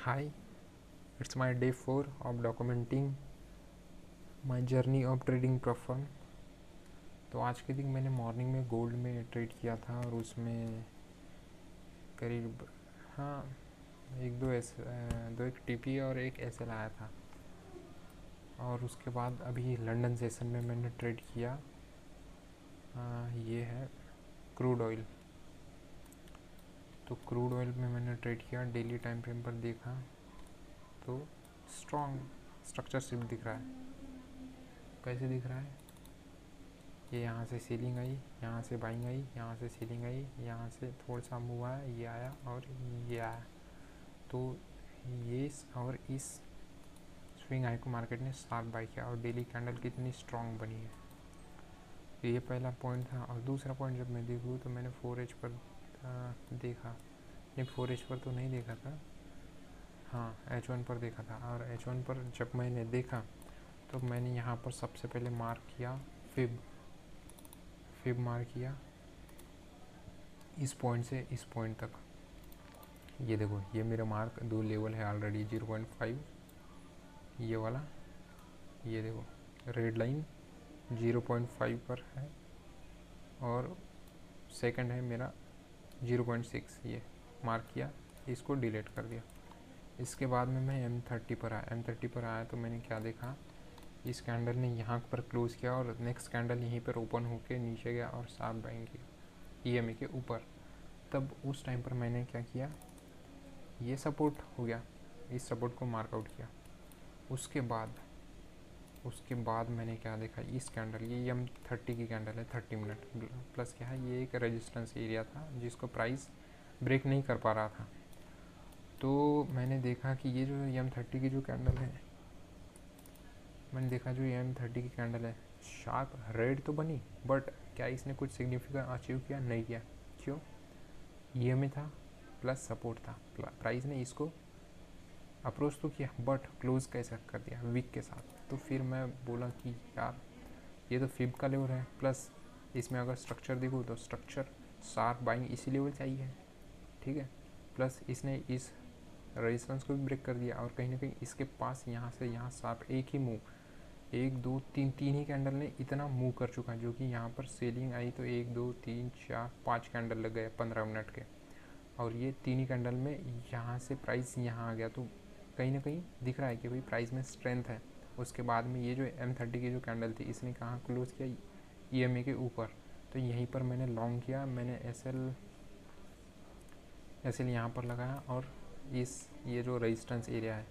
Hi, it's my day 4 of documenting my journey of trading profit। तो आज के दिन मैंने मॉर्निंग में गोल्ड में ट्रेड किया था और उसमें करीब एक टीपी और एक एसएल आया था। और उसके बाद अभी लंदन सेशन में मैंने ट्रेड किया। ये है क्रूड ऑयल। तो क्रूड ऑयल में मैंने ट्रेड किया, डेली टाइम फ्रेम पर देखा तो स्ट्रॉन्ग स्ट्रक्चर शिफ्ट दिख रहा है। कैसे दिख रहा है? ये यहाँ से सीलिंग आई, यहाँ से बाइंग आई, यहाँ से सीलिंग आई, यहाँ से थोड़ा सा मूव आया, ये आया और ये आया। तो ये और इस स्विंग आई को मार्केट ने शार्प बाई किया और डेली कैंडल कितनी स्ट्रॉन्ग बनी है। तो ये पहला पॉइंट था। और दूसरा पॉइंट जब मैं देखूँ तो मैंने 4H पर देखा, नहीं 4H पर तो नहीं देखा था, हाँ H1 पर देखा था। और H1 पर जब मैंने देखा तो मैंने यहाँ पर सबसे पहले मार्क किया फिब मार्क किया इस पॉइंट से इस पॉइंट तक। ये देखो, ये मेरा मार्क 2 लेवल है ऑलरेडी, 0.5 ये वाला, ये देखो रेड लाइन 0.5 पर है और सेकंड है मेरा 0.6। ये मार्क किया, इसको डिलीट कर दिया। इसके बाद में मैं M30 पर आया। M30 पर आया तो मैंने क्या देखा, इस कैंडल ने यहाँ पर क्लोज़ किया और नेक्स्ट कैंडल यहीं पर ओपन होके नीचे गया और शार्प बाइंग किया EMA के ऊपर। तब उस टाइम पर मैंने क्या किया, ये सपोर्ट हो गया, इस सपोर्ट को मार्कआउट किया। उसके बाद मैंने क्या देखा, इस कैंडल, ये M30 की कैंडल है, 30 मिनट प्लस क्या है, ये एक रेजिस्टेंस एरिया था जिसको प्राइस ब्रेक नहीं कर पा रहा था। तो मैंने देखा कि ये जो M30 की जो कैंडल है, मैंने देखा जो M30 की कैंडल है शार्प रेड तो बनी, बट क्या इसने कुछ सिग्निफिकेंट अचीव किया? नहीं किया। क्यों? EMA था प्लस सपोर्ट था, प्राइस ने इसको अप्रोच तो किया बट क्लोज कैसे कर दिया? वीक के साथ। तो फिर मैं बोला कि यार ये तो फिब का लेवल है, प्लस इसमें अगर स्ट्रक्चर देखो तो स्ट्रक्चर शार्प बाइंग इसी लेवल चाहिए, ठीक है। प्लस इसने इस रेजिस्टेंस को भी ब्रेक कर दिया और कहीं ना कहीं इसके पास यहाँ से यहाँ शार्प एक ही मूव, 1 2 3 तीन ही कैंडल ने इतना मूव कर चुका है। जो कि यहाँ पर सेलिंग आई तो 1 2 3 4 5 कैंडल लग गए 15 मिनट के, और ये तीन ही कैंडल में यहाँ से प्राइस यहाँ आ गया। तो कहीं ना कहीं दिख रहा है कि भाई प्राइस में स्ट्रेंथ है। उसके बाद में ये जो M30 की जो कैंडल थी, इसने कहाँ क्लोज किया? EMA के ऊपर। तो यहीं पर मैंने लॉन्ग किया, मैंने एसएल यहाँ पर लगाया और ये जो रेजिस्टेंस एरिया है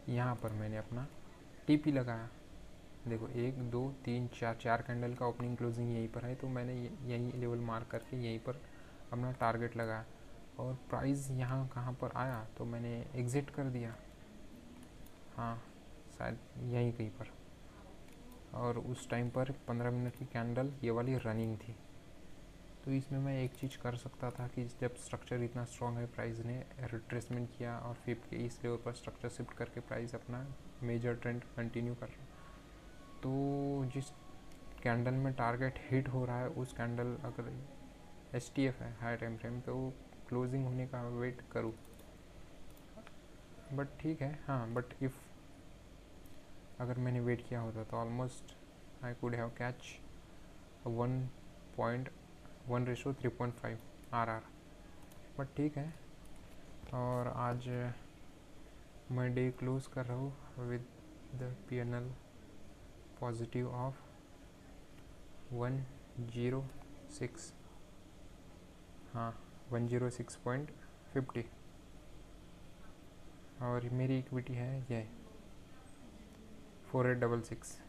यहाँ पर मैंने अपना TP लगाया। देखो 1 2 3 4 कैंडल का ओपनिंग क्लोजिंग यहीं पर है, तो मैंने यहीं लेवल मार्क करके यहीं पर अपना टारगेट लगाया। और प्राइस यहाँ कहाँ पर आया तो मैंने एग्ज़िट कर दिया, हाँ शायद यहीं कहीं पर। और उस टाइम पर 15 मिनट की कैंडल ये वाली रनिंग थी। तो इसमें मैं एक चीज़ कर सकता था कि जब स्ट्रक्चर इतना स्ट्रॉन्ग है, प्राइस ने रिट्रेसमेंट किया और फिर के इस लेवल पर स्ट्रक्चर शिफ्ट करके प्राइस अपना मेजर ट्रेंड कंटिन्यू कर रहा। तो जिस कैंडल में टारगेट हिट हो रहा है उस कैंडल अगर STF है हाई टाइम फ्रेम तो क्लोजिंग होने का वेट करूँ, बट ठीक है। हाँ बट इफ़ अगर मैंने वेट किया होता तो almost I could have catch 1.1:3.5 RR, but ठीक है। और आज मैं डे क्लोज कर रहा हूँ with the PNL positive of 106, हाँ 106.50। और मेरी इक्विटी है ये 4866।